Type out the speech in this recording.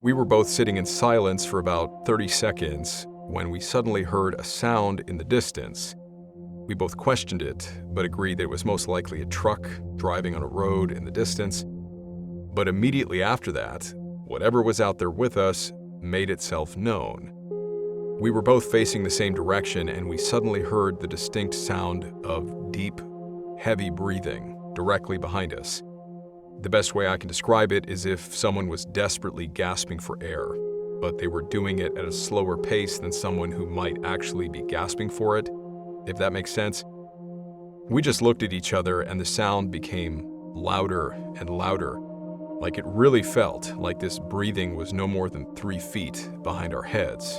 We were both sitting in silence for about 30 seconds when we suddenly heard a sound in the distance. We both questioned it, but agreed that it was most likely a truck driving on a road in the distance. But immediately after that, whatever was out there with us made itself known. We were both facing the same direction, and we suddenly heard the distinct sound of deep, heavy breathing directly behind us. The best way I can describe it is if someone was desperately gasping for air, but they were doing it at a slower pace than someone who might actually be gasping for it, if that makes sense. We just looked at each other and the sound became louder and louder. Like it really felt like this breathing was no more than 3 feet behind our heads.